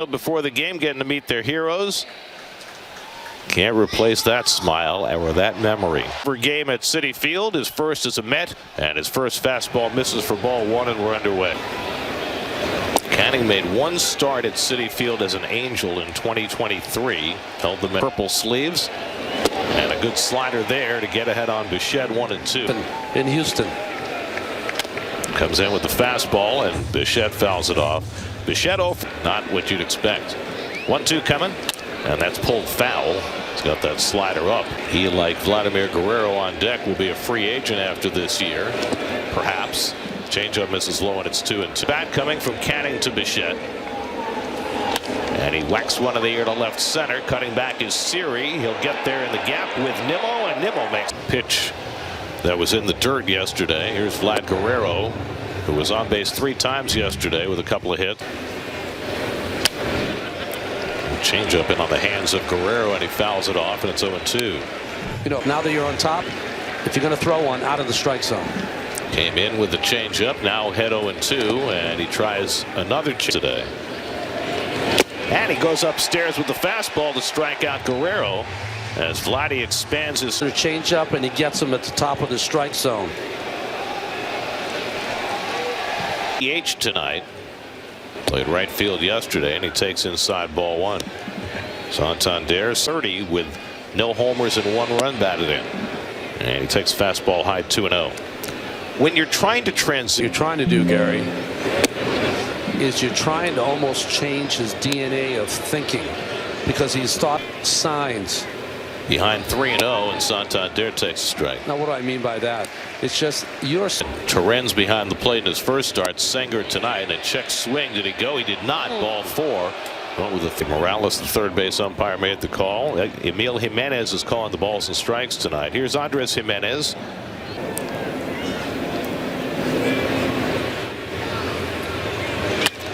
Before the game, getting to meet their heroes. Can't replace that smile or that memory. For game at Citi Field, his first as a Met, and his first fastball misses for ball one, and we're underway. Canning made one start at Citi Field as an Angel in 2023. Held the purple sleeves, and a good slider there to get ahead on Bassitt 1-2. In Houston. Comes in with the fastball, and Bassitt fouls it off. Bassitt off, not what you'd expect. 1-2 coming, and that's pulled foul. He's got that slider up. He, like Vladimir Guerrero on deck, will be a free agent after this year, perhaps. Changeup misses low, and it's 2-2. Bat coming from Canning to Bassitt, and he whacks one in the air to left center. Cutting back is Siri. He'll get there in the gap with Nimmo, and Nimmo makes pitch that was in the dirt yesterday. Here's Vlad Guerrero, who was on base 3 times yesterday with a couple of hits. Changeup in on the hands of Guerrero, and he fouls it off, and it's 0-2. You know, now that you're on top, if you're going to throw one, out of the strike zone. Came in with the changeup, now head 0-2, and he tries another today. And he goes upstairs with the fastball to strike out Guerrero as Vladdy expands his changeup, and he gets him at the top of the strike zone. DH tonight. Played right field yesterday, and he takes inside ball one. Santander 30 with no homers and 1 run batted in, and he takes fastball high 2-0. When you're trying to transition, you're trying to do, Gary, is you're trying to almost change his DNA of thinking, because he's thought signs. Behind 3-0, and Santander takes a strike. Now, what do I mean by that? It's just you're. Terren's behind the plate in his first start. Sanger tonight, and a check swing. Did he go? He did not. Ball 4. Went with the Morales, the third base umpire, made the call. Emil Jimenez is calling the balls and strikes tonight. Here's Andres Jimenez.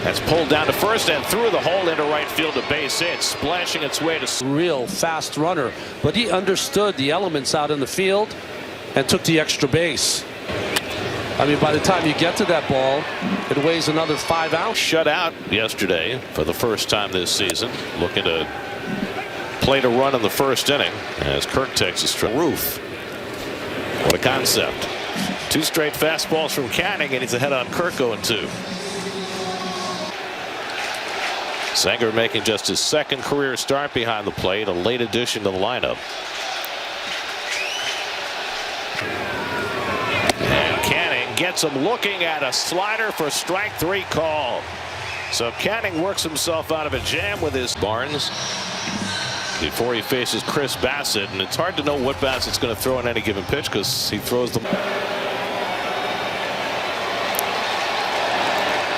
That's pulled down to first and through the hole into right field to Bassitt, splashing its way to real fast runner, but he understood the elements out in the field and took the extra base. I mean, by the time you get to that ball, it weighs another 5 ounces. Shut out yesterday for the first time this season, looking to play to run in the first inning as Kirk takes a strike. Roof. What a concept. 2 straight fastballs from Canning, and he's ahead on Kirk 0-2. Sanger making just his 2nd career start behind the plate, a late addition to the lineup. And Canning gets him looking at a slider for strike 3 call. So Canning works himself out of a jam with his Barnes before he faces Chris Bassitt, and it's hard to know what Bassitt's going to throw on any given pitch because he throws them.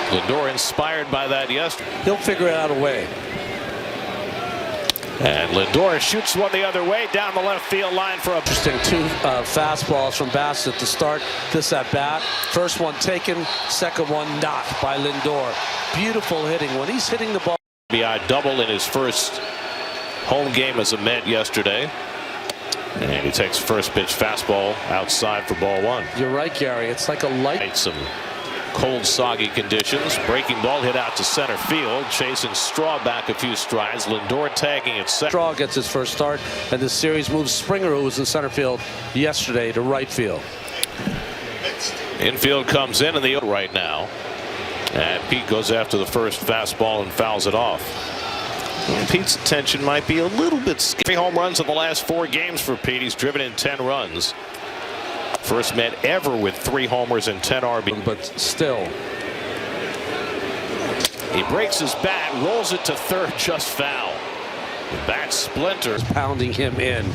Lindor inspired by that yesterday. He'll figure out a way. And Lindor shoots one the other way down the left field line for a interesting 2 fastballs from Bassitt to start this at bat. First one taken, second one not by Lindor. Beautiful hitting when he's hitting the ball. RBI double in his first home game as a Met yesterday. And he takes first pitch fastball outside for ball 1. You're right, Gary. It's like a light. Some cold, soggy conditions. Breaking ball hit out to center field. Chasing Straw back a few strides. Lindor tagging at second. Straw gets his first start, and the series moves Springer, who was in center field yesterday, to right field. Infield comes in the right now, and Pete goes after the first fastball and fouls it off. And Pete's attention might be a little bit scared. 3 home runs in the last 4 games for Pete. He's driven in 10 runs. First Met ever with 3 homers and 10 RBI. But still, he breaks his bat, rolls it to third, just foul. The bat splinters, pounding him in.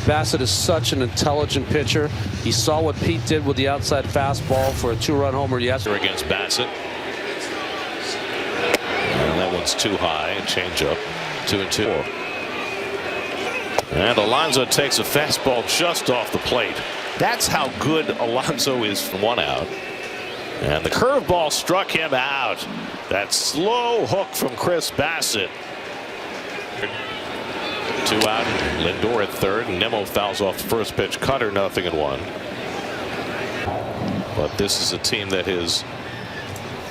Bassitt is such an intelligent pitcher. He saw what Pete did with the outside fastball for a 2-run homer yesterday against Bassitt. And that one's too high. Changeup, 2-2. And Alonso takes a fastball just off the plate. That's how good Alonso is from 1 out. And the curveball struck him out. That slow hook from Chris Bassitt. 2 out. Lindor at third. Nimmo fouls off the first pitch. Cutter 0-1. But this is a team that has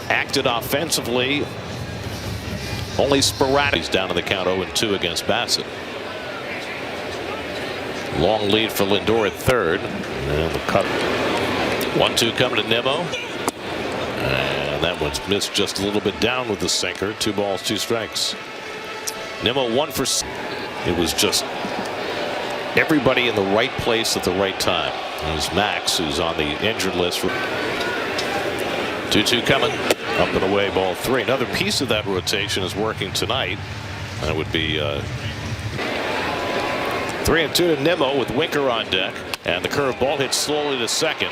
acted offensively Only sporadic. He's down to the count 0-2 against Bassitt. Long lead for Lindor at third. And the cut. 1-2 coming to Nimmo. And that one's missed just a little bit down with the sinker. 2 balls, 2 strikes. Nimmo 1 for. It was just everybody in the right place at the right time. It was Max, who's on the injured list. 2-2 coming. Up and away, ball 3. Another piece of that rotation is working tonight. That would be 3-2 to Nimmo with Winker on deck. And the curve ball hits slowly to second.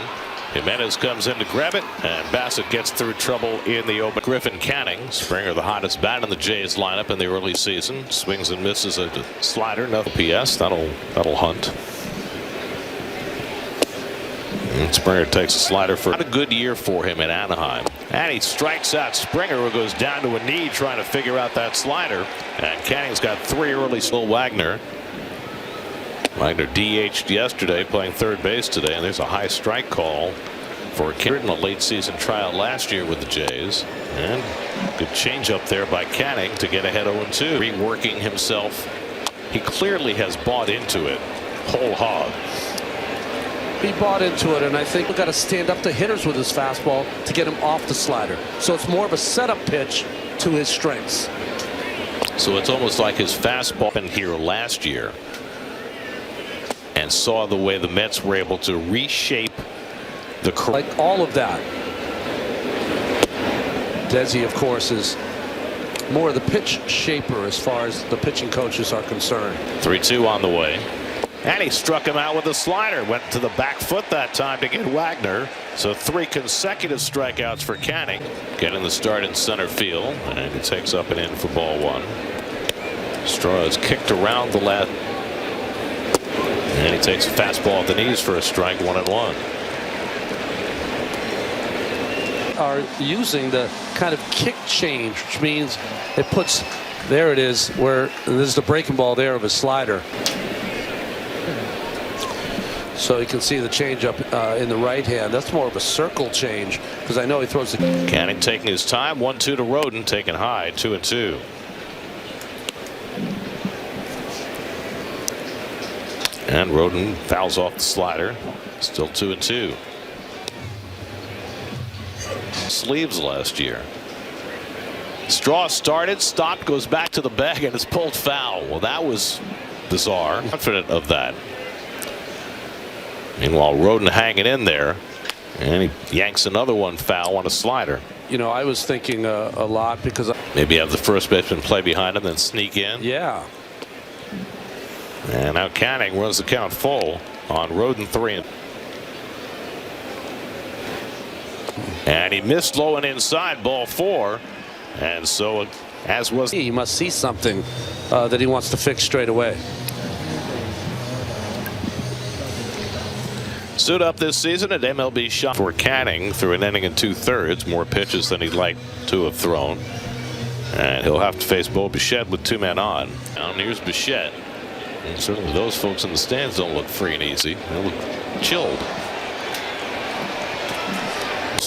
Jimenez comes in to grab it, and Bassitt gets through trouble in the open. Griffin Canning, Springer, the hottest bat in the Jays lineup in the early season, swings and misses a slider. Nothing. PS. That'll hunt. And Springer takes a slider for not a good year for him in Anaheim. And he strikes out Springer, who goes down to a knee trying to figure out that slider. And Canning's got 3 early. Still Wagner. Wagner DH'd yesterday, playing third base today, and there's a high strike call for Canning in a late season tryout last year with the Jays. And good change up there by Canning to get ahead 0-2. Reworking himself. He clearly has bought into it whole hog. He bought into it, and I think we've got to stand up to hitters with his fastball to get him off the slider. So it's more of a setup pitch to his strengths. So it's almost like his fastball in here last year, and saw the way the Mets were able to reshape the like all of that. Desi, of course, is more of the pitch shaper as far as the pitching coaches are concerned. 3-2 on the way. And he struck him out with a slider. Went to the back foot that time to get Wagner. So 3 consecutive strikeouts for Canning. Getting the start in center field. And he takes up and in for ball 1. Straw is kicked around the left. And he takes a fastball at the knees for a strike. 1-1. Are using the kind of kick change, which means it puts, there it is, where there's the breaking ball there of his slider. So you can see the change up in the right hand. That's more of a circle change, because I know he throws the. Canning taking his time. 1-2 to Roden, taken high. 2-2. And Roden fouls off the slider. Still 2-2. Sleeves last year. Straw started, stopped, goes back to the bag, and is pulled foul. Well, that was bizarre. Confident of that. Meanwhile, Roden hanging in there, and he yanks another one foul on a slider. You know, I was thinking a lot because maybe have the first baseman play behind him, then sneak in. Yeah. And now Canning runs the count full on Roden 3. And he missed low and inside, ball 4. And so, as was. He must see something that he wants to fix straight away. Suit up this season at MLB shot for Canning through an inning and 2/3. More pitches than he'd like to have thrown. And he'll have to face Bo Bichette with 2 men on. Now here's Bichette. And certainly those folks in the stands don't look free and easy. They look chilled.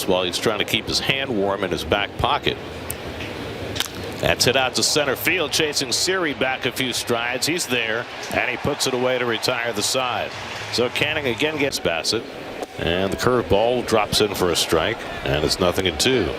While he's trying to keep his hand warm in his back pocket. That's hit out to center field, chasing Siri back a few strides. He's there, and he puts it away to retire the side. So Canning again gets Bassitt, and the curveball drops in for a strike, and it's 0-2.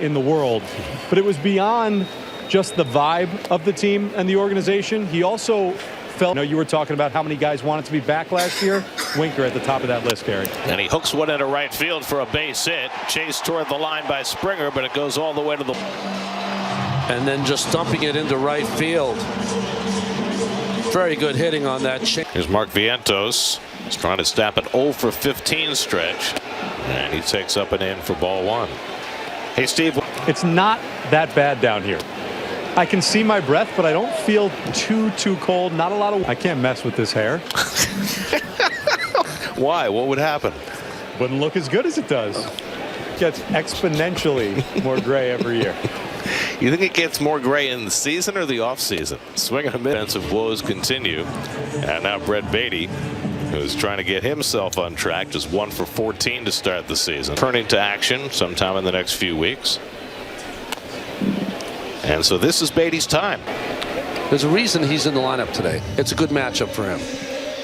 In the world, but it was beyond just the vibe of the team and the organization. He also felt. I know you were talking about how many guys wanted to be back last year. Winker at the top of that list, Gary. And he hooks one into right field for a base hit. Chased toward the line by Springer, but it goes all the way to the. And then just dumping it into right field. Very good hitting on that change. Here's Mark Vientos. He's trying to snap an 0 for 15 stretch. And he takes up and in for ball 1. Hey, Steve. It's not that bad down here. I can see my breath, but I don't feel too cold. Not a lot of. I can't mess with this hair. Why? What would happen? Wouldn't look as good as it does. Gets exponentially more gray every year. You think it gets more gray in the season or the off season? Swing and a miss. Defensive woes continue. And now Brett Beatty, who's trying to get himself on track, just 1 for 14 to start the season. Turning to action sometime in the next few weeks. And so this is Beatty's time. There's a reason he's in the lineup today. It's a good matchup for him.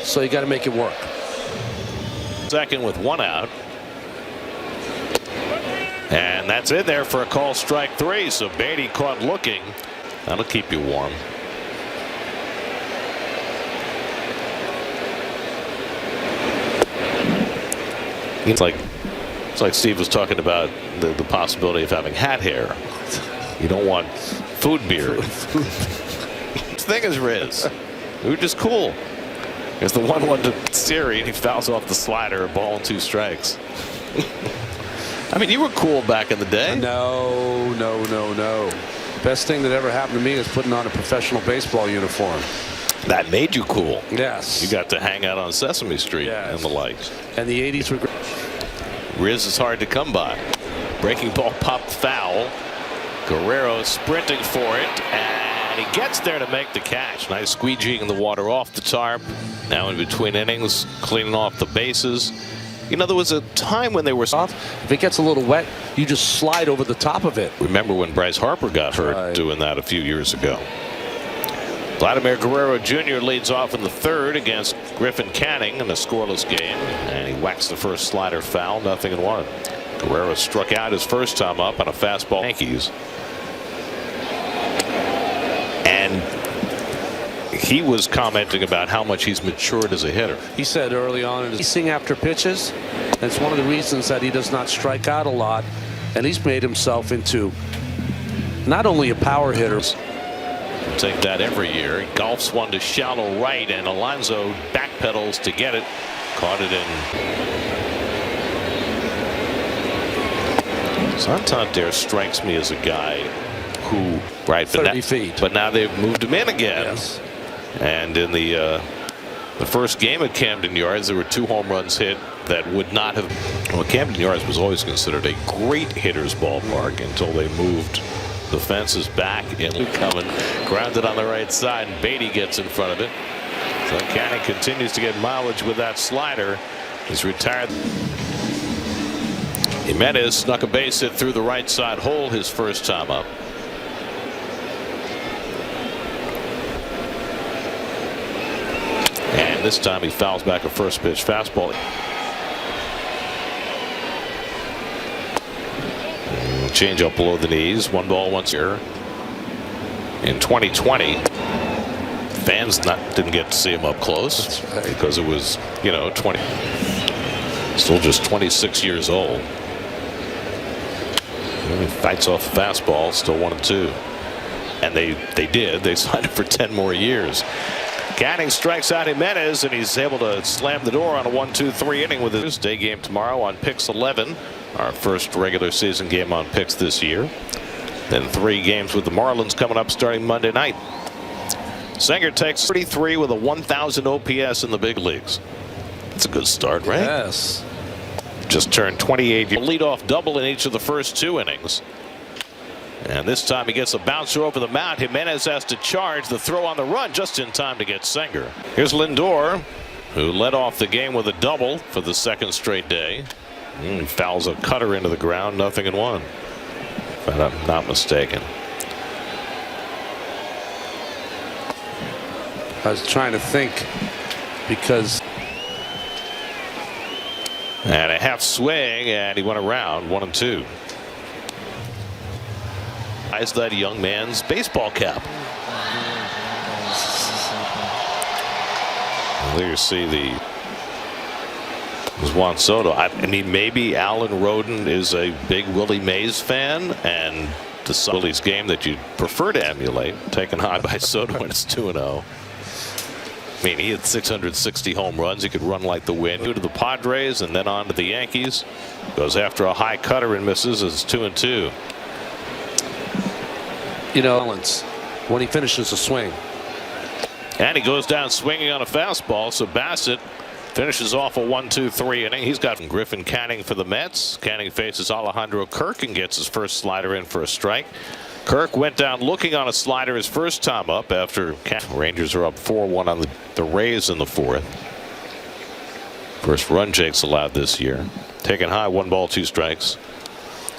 So you got to make it work. Second with 1 out. And that's in there for a call strike 3. So Beatty caught looking. That'll keep you warm. It's like Steve was talking about the possibility of having hat hair. You don't want food beard. The thing is Riz. We were just cool. There's the 1-1 to Siri, and he fouls off the slider, a ball and 2 strikes. I mean, you were cool back in the day. No, no, no, no. Best thing that ever happened to me is putting on a professional baseball uniform. That made you cool. Yes. You got to hang out on Sesame Street and the like. And the 80s were great. Riz is hard to come by. Breaking ball popped foul. Guerrero sprinting for it, and he gets there to make the catch. Nice squeegeeing the water off the tarp. Now in between innings, cleaning off the bases. You know, there was a time when they were soft. If it gets a little wet, you just slide over the top of it. Remember when Bryce Harper got hurt doing that a few years ago. Vladimir Guerrero Jr. leads off in the 3rd against Griffin Canning in a scoreless game, and he whacks the first slider foul, 0-1. Guerrero struck out his first time up on a fastball. Yankees. And he was commenting about how much he's matured as a hitter. He said early on in his racing after pitches, that's one of the reasons that he does not strike out a lot, and he's made himself into not only a power hitter. Take that every year. He golfs one to shallow right, and Alonso backpedals to get it. Caught it in. Santander strikes me as a guy who, right, 30 feet. But now they've moved him in again. Yes. And in the first game at Camden Yards, there were 2 home runs hit that would not have. Well, Camden Yards was always considered a great hitter's ballpark until they moved the fences back. And coming, grounded on the right side, and Beatty gets in front of it. So Canning continues to get mileage with that slider. He's retired. Jimenez snuck a base hit through the right side hole his first time up. And this time he fouls back a first pitch fastball. Change up below the knees. 1 ball, 1 here. In 2020, fans didn't get to see him up close because it was, you know, still just 26 years old. And he fights off a fastball, still 1-2. And they did. They signed him for 10 more years. Canning strikes out Jimenez, and he's able to slam the door on a 1-2-3 inning with his day game tomorrow on Pix 11. Our first regular season game on Pix this year. Then 3 games with the Marlins coming up starting Monday night. Singer takes 33 with a 1,000 OPS in the big leagues. That's a good start, right? Yes. Just turned 28. A leadoff double in each of the first 2 innings. And this time he gets a bouncer over the mound. Jimenez has to charge. The throw on the run just in time to get Singer. Here's Lindor, who led off the game with a double for the 2nd straight day. He fouls a cutter into the ground, 0-1. If I'm not mistaken. I was trying to think because. And a half swing, and he went around 1-2. Is that young man's baseball cap? There you see was Juan Soto. I mean, maybe Alan Roden is a big Willie Mays fan, and the Willie's game that you'd prefer to emulate, taken high by Soto when it's 2-0. I mean, he had 660 home runs. He could run like the wind. To the Padres and then on to the Yankees. Goes after a high cutter and misses. It's 2-2. You know, when he finishes a swing. And he goes down swinging on a fastball. So Bassitt finishes off a 1-2-3 inning. He's got Griffin Canning for the Mets. Canning faces Alejandro Kirk and gets his first slider in for a strike. Kirk went down looking on a slider his first time up after Rangers are up 4-1 on the Rays in the 4th. First run Jake's allowed this year. Taken high, 1 ball, 2 strikes.